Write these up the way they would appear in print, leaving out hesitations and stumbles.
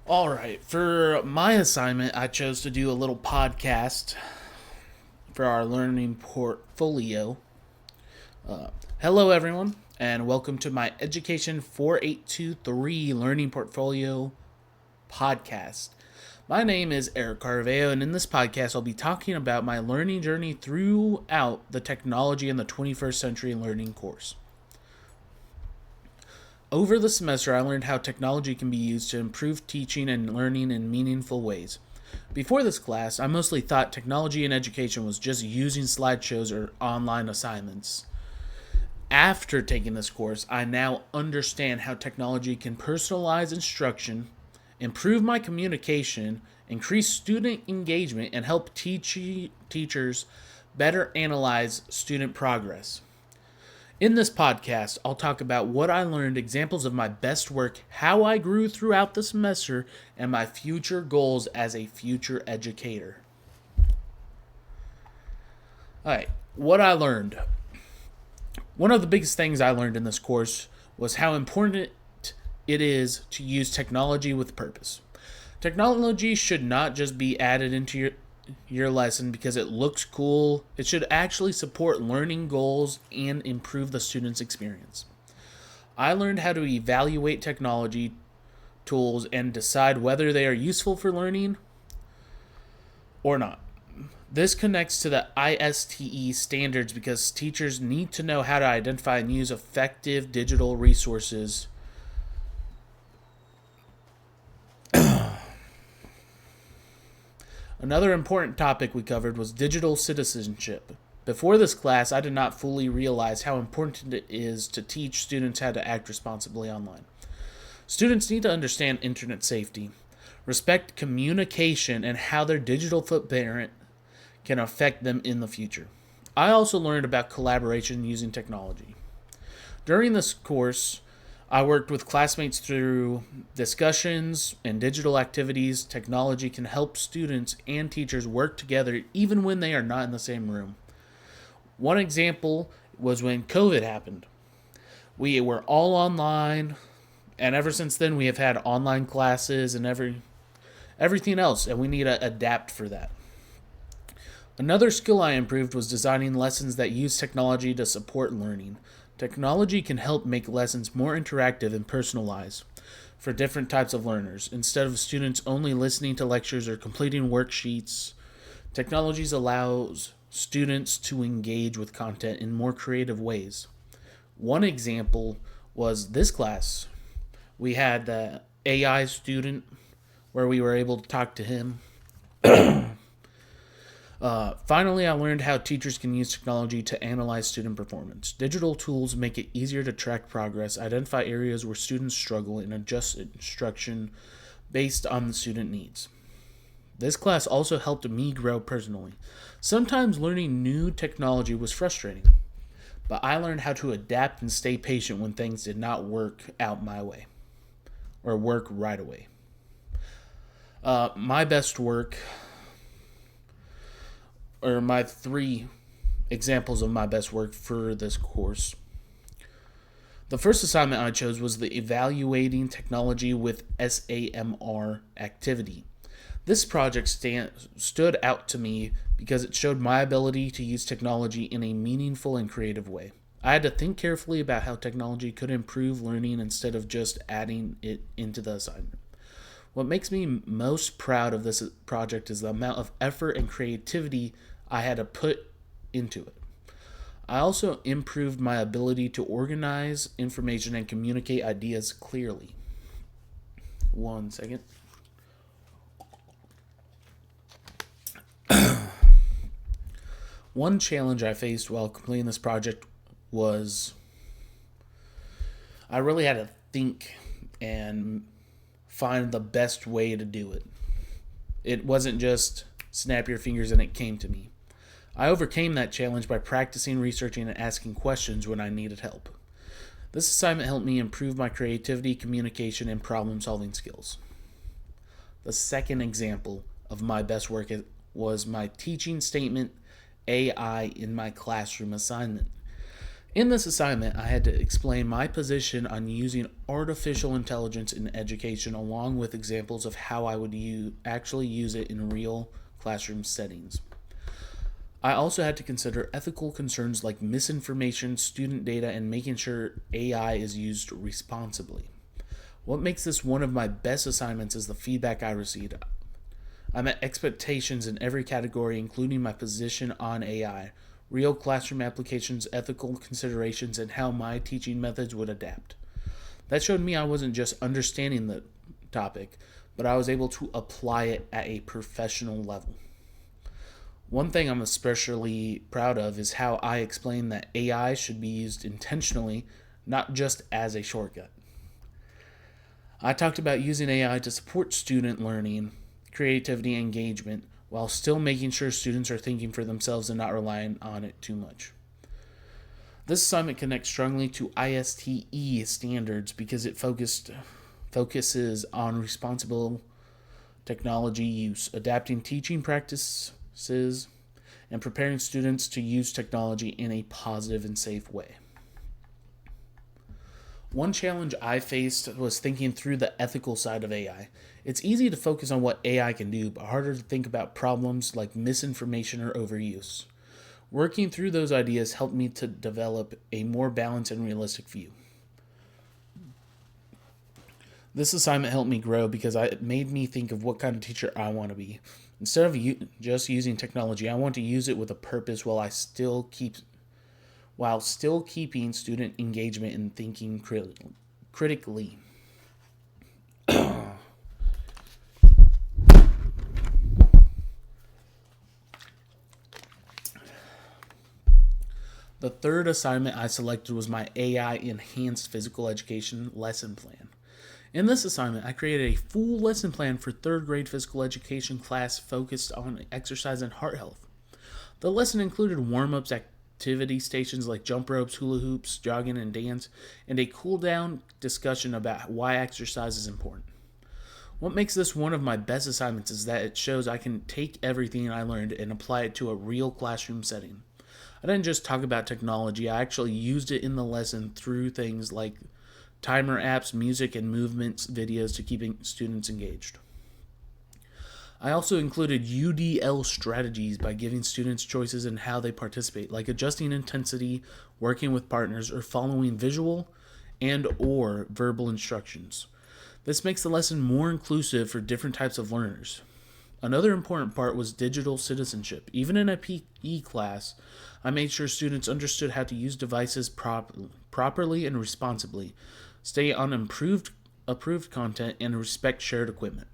All right, for my assignment, I chose to do a little podcast for our learning portfolio. Hello, everyone, and welcome to my Education 4823 Learning Portfolio podcast. My name is Eric Carveo, and in this podcast, I'll be talking about my learning journey throughout the Technology in the 21st Century Learning course. Over the semester, I learned how technology can be used to improve teaching and learning in meaningful ways. Before this class, I mostly thought technology in education was just using slideshows or online assignments. After taking this course, I now understand how technology can personalize instruction, improve my communication, increase student engagement, and help teachers better analyze student progress. In this podcast, I'll talk about what I learned, examples of my best work, how I grew throughout the semester, and my future goals as a future educator. Alright, what I learned. One of the biggest things I learned in this course was how important it is to use technology with purpose. Technology should not just be added into your lesson because it looks cool. It should actually support learning goals and improve the student's experience. I learned how to evaluate technology tools and decide whether they are useful for learning or not. This connects to the ISTE standards because teachers need to know how to identify and use effective digital resources. Another important topic we covered was digital citizenship. Before this class, I did not fully realize how important it is to teach students how to act responsibly online. Students need to understand internet safety, respect communication, and how their digital footprint can affect them in the future. I also learned about collaboration using technology. During this course, I worked with classmates through discussions and digital activities. Technology can help students and teachers work together even when they are not in the same room. One example was when COVID happened. We were all online, and ever since then we have had online classes and everything else, and we need to adapt for that. Another skill I improved was designing lessons that use technology to support learning. Technology can help make lessons more interactive and personalized for different types of learners. Instead of students only listening to lectures or completing worksheets, technology allows students to engage with content in more creative ways. One example was this class. We had the AI student where we were able to talk to him. Finally, I learned how teachers can use technology to analyze student performance. Digital tools make it easier to track progress, identify areas where students struggle, and adjust instruction based on the student needs. This class also helped me grow personally. Sometimes learning new technology was frustrating, but I learned how to adapt and stay patient when things did not work out my way or work right away. My best work or my three examples of my best work for this course. The first assignment I chose was the Evaluating Technology with SAMR activity. This project stood out to me because it showed my ability to use technology in a meaningful and creative way. I had to think carefully about how technology could improve learning instead of just adding it into the assignment. What makes me most proud of this project is the amount of effort and creativity I had to put into it. I also improved my ability to organize information and communicate ideas clearly. One second. One challenge I faced while completing this project was I really had to think and find the best way to do it. It wasn't just snap your fingers and it came to me. I overcame that challenge by practicing, researching, and asking questions when I needed help. This assignment helped me improve my creativity, communication, and problem-solving skills. The second example of my best work was my teaching statement AI in my classroom assignment. In this assignment, I had to explain my position on using artificial intelligence in education, along with examples of how I would actually use it in real classroom settings. I also had to consider ethical concerns like misinformation, student data, and making sure AI is used responsibly. What makes this one of my best assignments is the feedback I received. I met expectations in every category, including my position on AI, real classroom applications, ethical considerations, and how my teaching methods would adapt. That showed me I wasn't just understanding the topic, but I was able to apply it at a professional level. One thing I'm especially proud of is how I explained that AI should be used intentionally, not just as a shortcut. I talked about using AI to support student learning, creativity, and engagement, while still making sure students are thinking for themselves and not relying on it too much. This assignment connects strongly to ISTE standards because it focuses on responsible technology use, adapting teaching practices, and preparing students to use technology in a positive and safe way. One challenge I faced was thinking through the ethical side of AI. It's easy to focus on what AI can do, but harder to think about problems like misinformation or overuse. Working through those ideas helped me to develop a more balanced and realistic view. This assignment helped me grow because it made me think of what kind of teacher I want to be. Instead of just using technology, I want to use it with a purpose while still keeping student engagement and thinking critically. The third assignment I selected was my AI Enhanced Physical Education lesson plan. In this assignment, I created a full lesson plan for third grade physical education class focused on exercise and heart health. The lesson included warm-ups, activity stations like jump ropes, hula hoops, jogging, and dance, and a cool-down discussion about why exercise is important. What makes this one of my best assignments is that it shows I can take everything I learned and apply it to a real classroom setting. I didn't just talk about technology, I actually used it in the lesson through things like timer apps, music, and movements videos to keep students engaged. I also included UDL strategies by giving students choices in how they participate, like adjusting intensity, working with partners, or following visual and or verbal instructions. This makes the lesson more inclusive for different types of learners. Another important part was digital citizenship. Even in a PE class, I made sure students understood how to use devices properly and responsibly, stay on approved content, and respect shared equipment.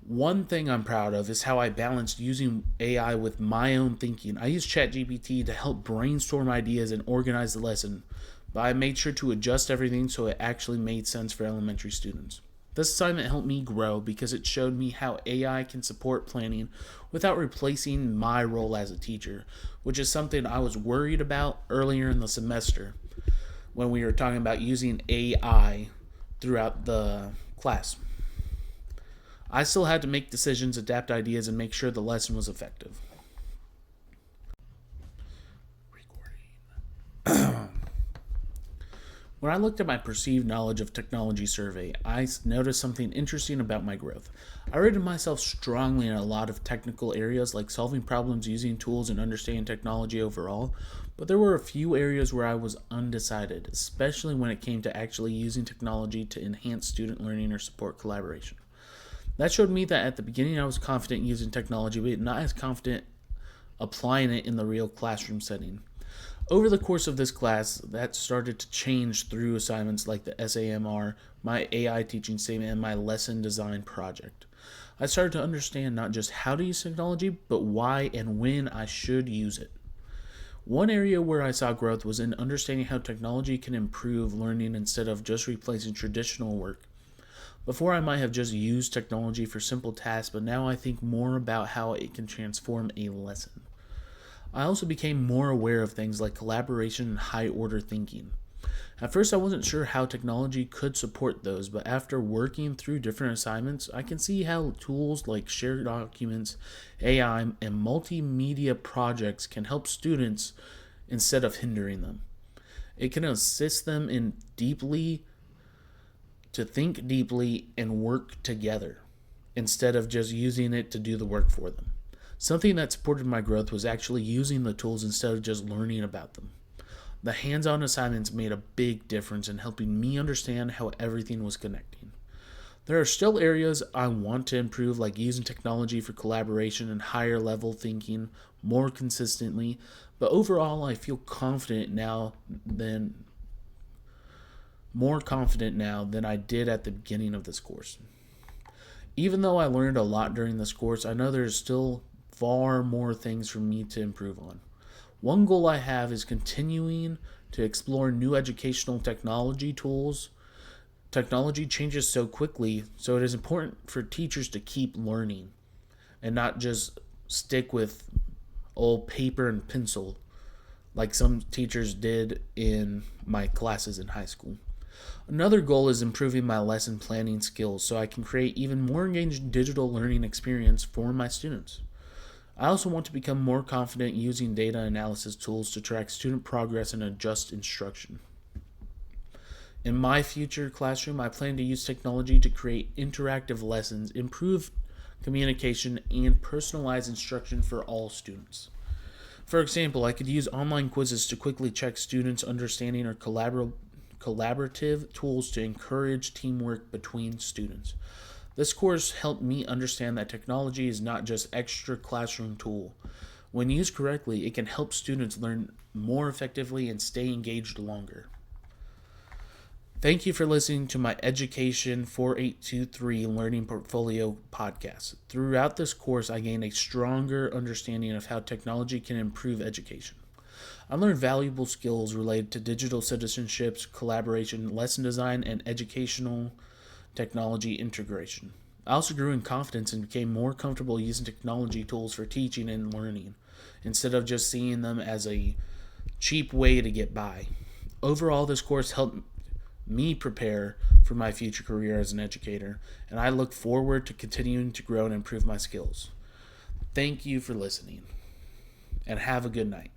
One thing I'm proud of is how I balanced using AI with my own thinking. I used ChatGPT to help brainstorm ideas and organize the lesson, but I made sure to adjust everything so it actually made sense for elementary students. This assignment helped me grow because it showed me how AI can support planning without replacing my role as a teacher, which is something I was worried about earlier in the semester when we were talking about using AI throughout the class. I still had to make decisions, adapt ideas, and make sure the lesson was effective. When I looked at my perceived knowledge of technology survey, I noticed something interesting about my growth. I rated myself strongly in a lot of technical areas like solving problems using tools and understanding technology overall, but there were a few areas where I was undecided, especially when it came to actually using technology to enhance student learning or support collaboration. That showed me that at the beginning I was confident using technology, but not as confident applying it in the real classroom setting. Over the course of this class, that started to change through assignments like the SAMR, my AI teaching statement, and my lesson design project. I started to understand not just how to use technology, but why and when I should use it. One area where I saw growth was in understanding how technology can improve learning instead of just replacing traditional work. Before, I might have just used technology for simple tasks, but now I think more about how it can transform a lesson. I also became more aware of things like collaboration and high-order thinking. At first, I wasn't sure how technology could support those, but after working through different assignments, I can see how tools like shared documents, AI, and multimedia projects can help students instead of hindering them. It can assist them to think deeply and work together instead of just using it to do the work for them. Something that supported my growth was actually using the tools instead of just learning about them. The hands-on assignments made a big difference in helping me understand how everything was connecting. There are still areas I want to improve, like using technology for collaboration and higher level thinking more consistently, but overall I feel more confident now than I did at the beginning of this course. Even though I learned a lot during this course, I know there's still far more things for me to improve on. One goal I have is continuing to explore new educational technology tools. Technology changes so quickly, so it is important for teachers to keep learning and not just stick with old paper and pencil like some teachers did in my classes in high school. Another goal is improving my lesson planning skills so I can create even more engaged digital learning experience for my students. I also want to become more confident using data analysis tools to track student progress and adjust instruction. In my future classroom, I plan to use technology to create interactive lessons, improve communication, and personalize instruction for all students. For example, I could use online quizzes to quickly check students' understanding or collaborative tools to encourage teamwork between students. This course helped me understand that technology is not just extra classroom tool. When used correctly, it can help students learn more effectively and stay engaged longer. Thank you for listening to my Education 4823 Learning Portfolio podcast. Throughout this course, I gained a stronger understanding of how technology can improve education. I learned valuable skills related to digital citizenships, collaboration, lesson design, and educational technology integration. I also grew in confidence and became more comfortable using technology tools for teaching and learning, instead of just seeing them as a cheap way to get by. Overall, this course helped me prepare for my future career as an educator, and I look forward to continuing to grow and improve my skills. Thank you for listening, and have a good night.